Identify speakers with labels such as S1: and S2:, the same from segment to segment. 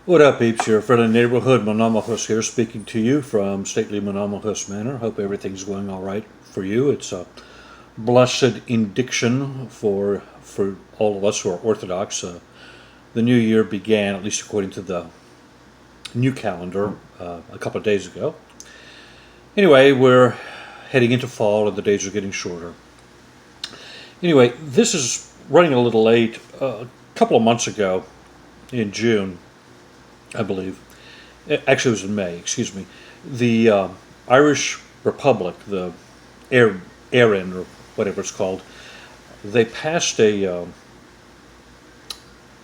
S1: What up, peeps? Your friendly neighborhood Monomahus here, speaking to you from stately Monomahus Manor. Hope everything's going all right for you. It's a blessed indiction for all of us who are Orthodox. The new year began, at least according to the new calendar, a couple of days ago. Anyway, we're heading into fall and the days are getting shorter. Anyway, this is running a little late. A couple of months ago, in June, I believe. Actually, it was in May, excuse me. The Irish Republic, the Éireann, or whatever it's called, they passed a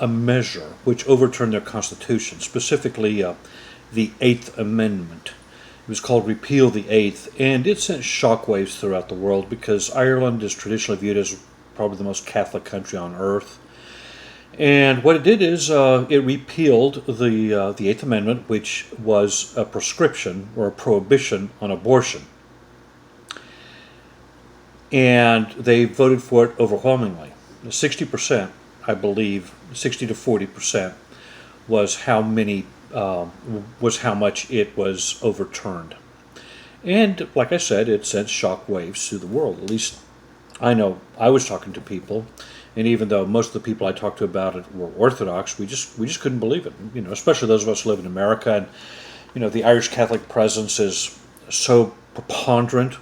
S1: measure which overturned their constitution, specifically the Eighth Amendment. It was called Repeal the Eighth, and it sent shockwaves throughout the world because Ireland is traditionally viewed as probably the most Catholic country on earth. And what it did is it repealed the Eighth Amendment, which was a prescription or a prohibition on abortion. And they voted for it overwhelmingly. 60%, I believe, 60 to 40% was how much it was overturned. And like I said, it sent shock waves through the world. At least I know I was talking to people. And even though most of the people I talked to about it were Orthodox, we just couldn't believe it. You know, especially those of us who live in America, and the Irish Catholic presence is so preponderant.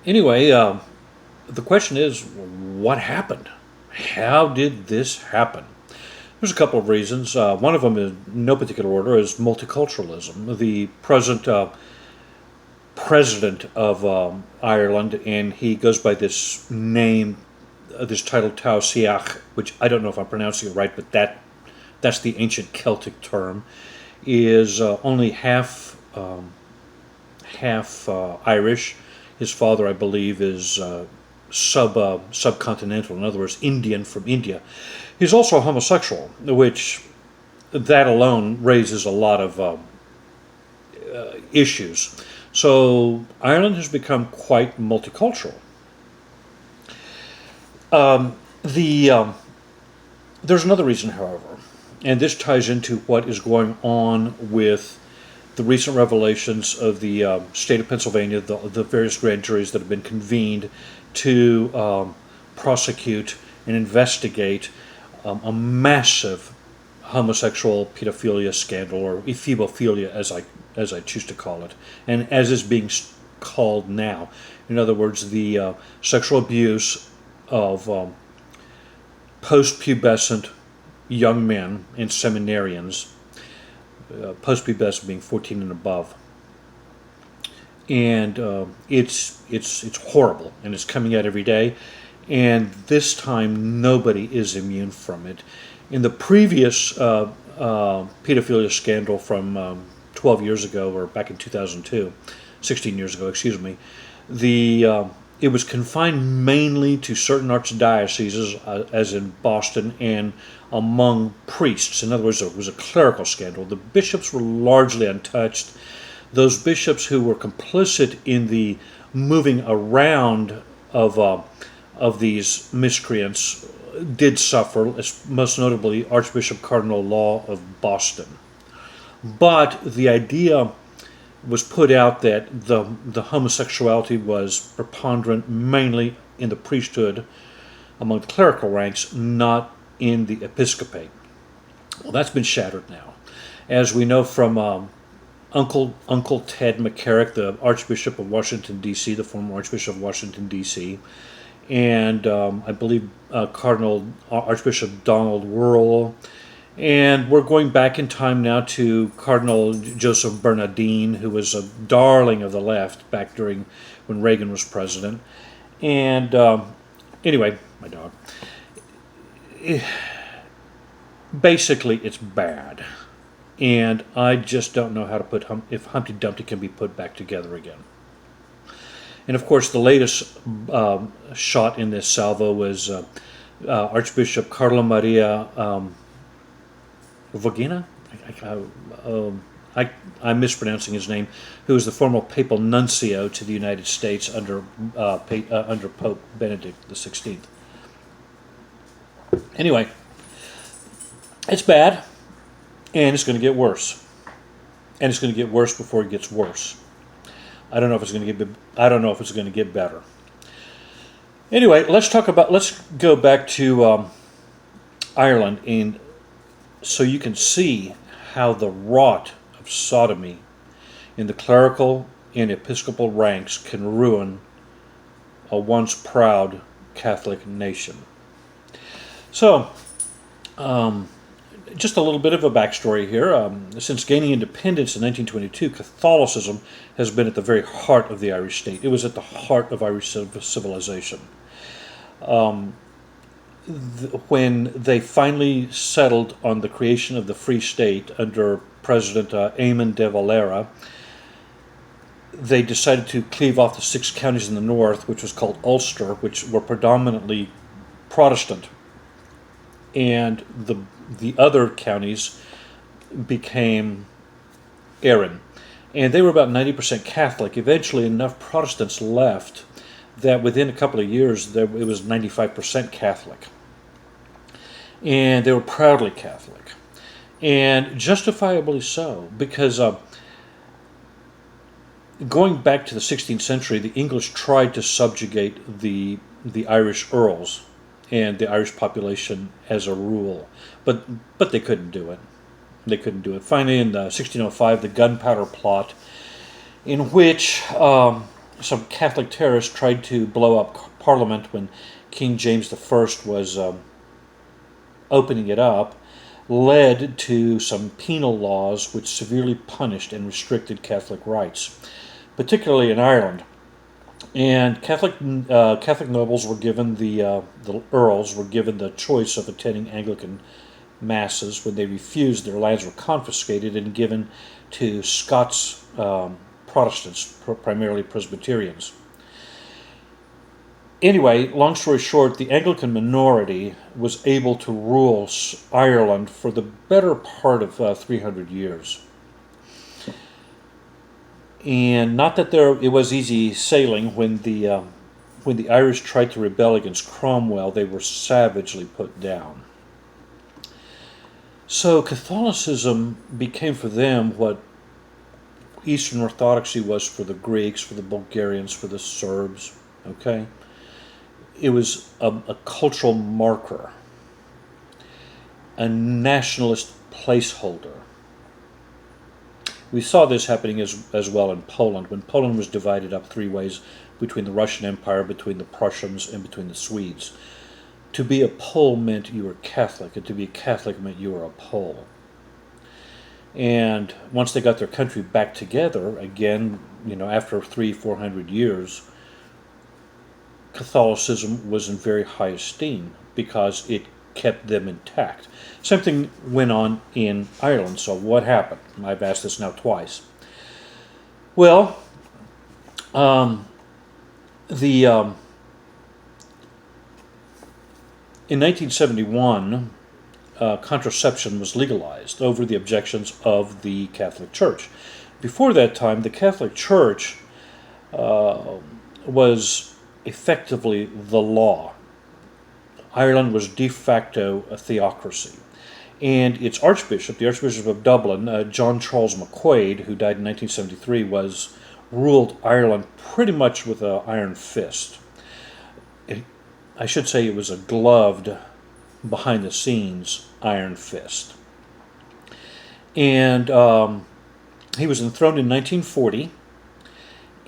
S1: Anyway, the question is, what happened? How did this happen? There's a couple of reasons. One of them, in no particular order, is multiculturalism. The present president of Ireland, and he goes by this name. This title, Taoiseach, which I don't know if I'm pronouncing it right, but that's the ancient Celtic term, is only half Irish. His father, I believe, is subcontinental, in other words, Indian from India. He's also homosexual, which that alone raises a lot of issues. So Ireland has become quite multicultural. There's another reason, however, and this ties into what is going on with the recent revelations of the state of Pennsylvania, the various grand juries that have been convened to prosecute and investigate a massive homosexual pedophilia scandal, or ephebophilia, as I choose to call it, and as is being called now. In other words, the sexual abuse of post-pubescent young men and seminarians, post-pubescent being 14 and above, and it's horrible, and it's coming out every day, and this time nobody is immune from it. In the previous pedophilia scandal from 12 years ago, or back in 2002, 16 years ago, excuse me, it was confined mainly to certain archdioceses, as in Boston, and among priests. In other words, it was a clerical scandal. The bishops were largely untouched. Those bishops who were complicit in the moving around of these miscreants did suffer, most notably Archbishop Cardinal Law of Boston. But the idea was put out that the homosexuality was preponderant mainly in the priesthood among the clerical ranks, not in the episcopate. Well, that's been shattered now. As we know from Uncle Ted McCarrick, the Archbishop of Washington, D.C., the former Archbishop of Washington, D.C., and I believe Archbishop Donald Wuerl. And we're going back in time now to Cardinal Joseph Bernardin, who was a darling of the left back during when Reagan was president. And anyway, my dog. Basically, it's bad. And I just don't know how to put if Humpty Dumpty can be put back together again. And of course, the latest shot in this salvo was Archbishop Carlo Maria Vogina, I'm mispronouncing his name, who is the former papal nuncio to the United States under Pope Benedict XVI. Anyway, it's bad, And it's going to get worse. And it's going to get worse before it gets worse. I don't know if it's going to get. I don't know if it's going to get better. Anyway, let's go back to Ireland, and so you can see how the rot of sodomy in the clerical and episcopal ranks can ruin a once proud Catholic nation. So, just a little bit of a backstory here. Since gaining independence in 1922, Catholicism has been at the very heart of the Irish state. It was at the heart of Irish civilization. When they finally settled on the creation of the Free State under President Eamon de Valera, they decided to cleave off the 6 counties in the north, which was called Ulster, which were predominantly Protestant, and the other counties became Erin, and they were about 90% Catholic. Eventually, enough Protestants left that within a couple of years, it was 95% Catholic, and they were proudly Catholic, and justifiably so, because going back to the 16th century, the English tried to subjugate the Irish earls and the Irish population as a rule, but they couldn't do it. They couldn't do it. Finally, in 1605, the Gunpowder Plot, in which some Catholic terrorists tried to blow up Parliament when King James I was opening it up, led to some penal laws which severely punished and restricted Catholic rights, particularly in Ireland. And Catholic nobles were given the earls were given the choice of attending Anglican masses. When they refused, their lands were confiscated and given to Scots Protestants, primarily Presbyterians. Anyway, long story short, the Anglican minority was able to rule Ireland for the better part of 300 years. And not that it was easy sailing. When the Irish tried to rebel against Cromwell, they were savagely put down. So Catholicism became for them what Eastern Orthodoxy was for the Greeks, for the Bulgarians, for the Serbs. Okay, it was a cultural marker, a nationalist placeholder. We saw this happening as well in Poland, when Poland was divided up 3 ways between the Russian Empire, between the Prussians, and between the Swedes. To be a Pole meant you were Catholic, and to be a Catholic meant you were a Pole. And once they got their country back together, again, after 300-400 years, Catholicism was in very high esteem because it kept them intact. Same thing went on in Ireland. So what happened? I've asked this now twice. Well, in 1971, contraception was legalized over the objections of the Catholic Church. Before that time, the Catholic Church was effectively the law. Ireland was de facto a theocracy. And its Archbishop, the Archbishop of Dublin, John Charles McQuaid, who died in 1973, ruled Ireland pretty much with an iron fist. I should say it was a gloved, behind-the-scenes iron fist. And he was enthroned in 1940,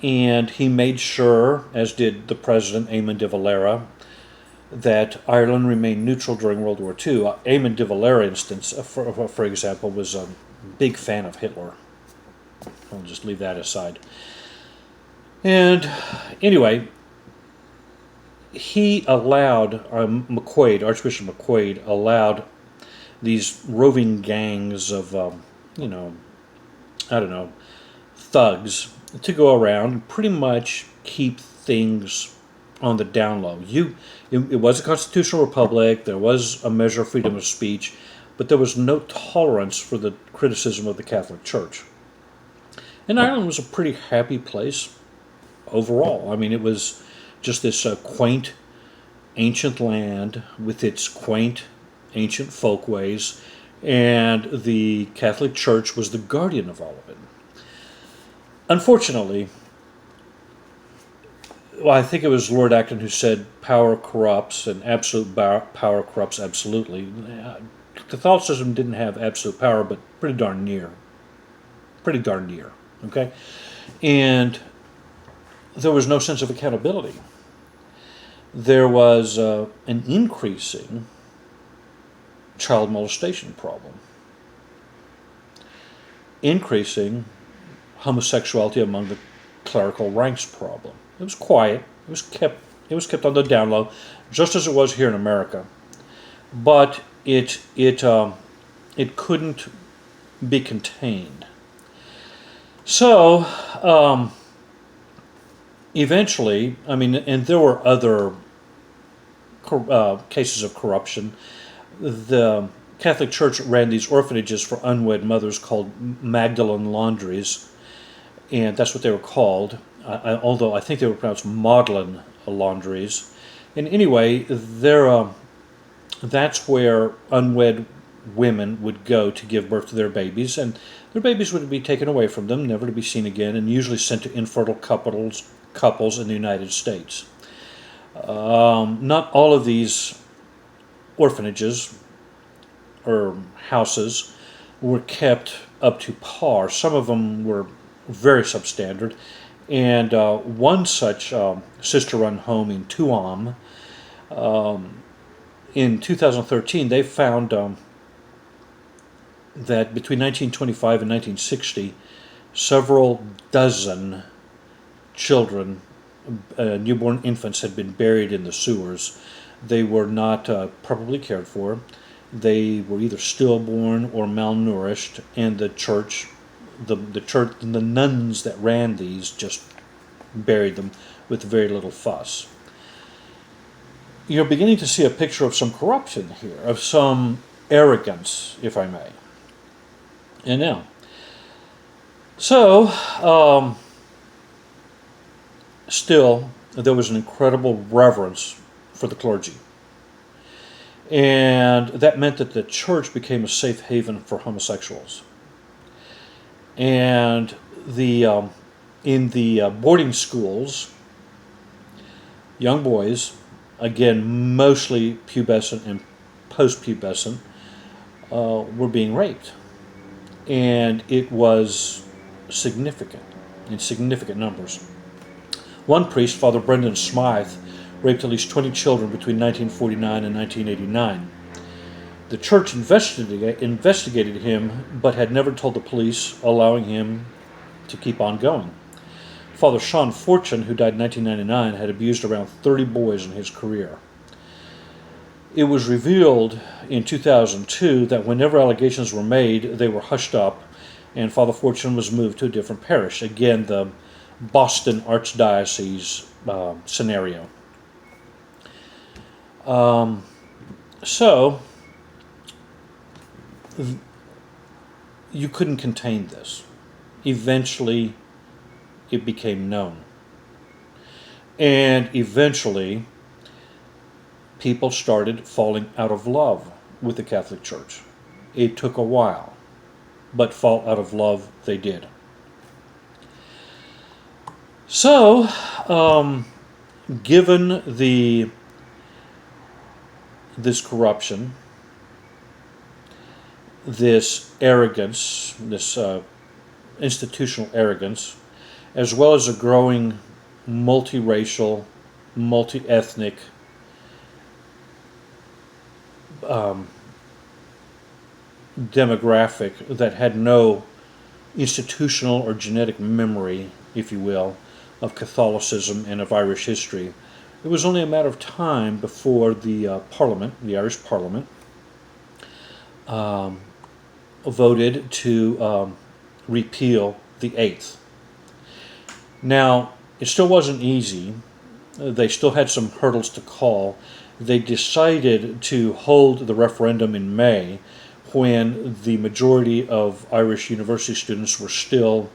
S1: and he made sure, as did the President Eamon de Valera, that Ireland remained neutral during World War II. Eamon de Valera, for example, was a big fan of Hitler. I'll just leave that aside. And anyway, he allowed, Archbishop McQuaid allowed these roving gangs of, thugs to go around and pretty much keep things on the down low. It was a constitutional republic, there was a measure of freedom of speech, but there was no tolerance for the criticism of the Catholic Church. And Ireland was a pretty happy place overall. I mean, it was just this quaint, ancient land with its quaint, ancient folkways. and the Catholic Church was the guardian of all of it. Unfortunately, well, I think it was Lord Acton who said power corrupts and absolute power corrupts absolutely. Catholicism didn't have absolute power, but pretty darn near. Pretty darn near. Okay? And there was no sense of accountability. There was an increasing child molestation problem, increasing homosexuality among the clerical ranks problem. It was quiet. It was kept on the down low, just as it was here in America. But it couldn't be contained. So eventually, I mean, and there were other cases of corruption. The Catholic Church ran these orphanages for unwed mothers called Magdalene Laundries, and that's what they were called. Although I think they were pronounced Magdalene Laundries. And anyway, that's where unwed women would go to give birth to their babies, and their babies would be taken away from them, never to be seen again, and usually sent to infertile couples in the United States. Not all of these orphanages or houses were kept up to par. Some of them were very substandard, and one such sister-run home in Tuam, in 2013, they found that between 1925 and 1960, several dozen children, newborn infants, had been buried in the sewers. They were not properly cared for. They were either stillborn or malnourished, and the church, the nuns that ran these just buried them with very little fuss. You're beginning to see a picture of some corruption here, of some arrogance, if I may. And now, so still, there was an incredible reverence for the clergy. And that meant that the church became a safe haven for homosexuals. And in the boarding schools, young boys, again, mostly pubescent and post-pubescent, were being raped. And it was significant, in significant numbers. One priest, Father Brendan Smythe, raped at least 20 children between 1949 and 1989. The church investigated him, but had never told the police, allowing him to keep on going. Father Sean Fortune, who died in 1999, had abused around 30 boys in his career. It was revealed in 2002 that whenever allegations were made, they were hushed up, and Father Fortune was moved to a different parish. Again, the Boston Archdiocese scenario. So, you couldn't contain this. Eventually, it became known. And eventually, people started falling out of love with the Catholic Church. It took a while, but fall out of love they did. So, given this corruption, this arrogance, this institutional arrogance, as well as a growing multiracial, multi-ethnic demographic that had no institutional or genetic memory, if you will, of Catholicism and of Irish history, it was only a matter of time before the Parliament, the Irish Parliament, voted to repeal the Eighth. Now, it still wasn't easy. They still had some hurdles to call. They decided to hold the referendum in May when the majority of Irish university students were still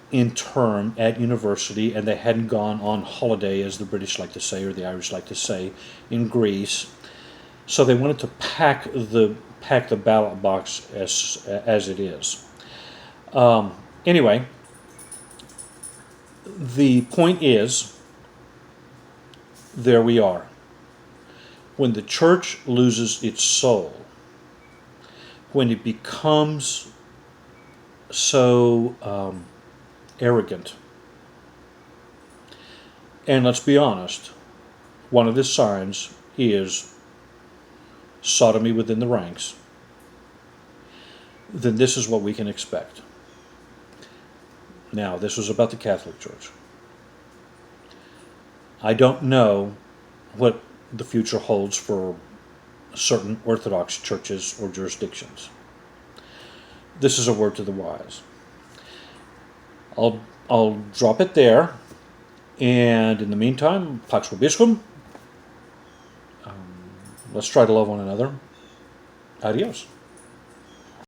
S1: in term at university, and they hadn't gone on holiday, as the British like to say, or the Irish like to say, in Greece. So they wanted to pack pack the ballot box as it is. Anyway, the point is, there we are. When the church loses its soul, when it becomes so arrogant, and let's be honest, one of the signs is sodomy within the ranks, then this is what we can expect. Now, this was about the Catholic Church. I don't know what the future holds for certain Orthodox churches or jurisdictions. This is a word to the wise. I'll drop it there, and in the meantime, Pax Vobiscum. Let's try to love one another. Adios.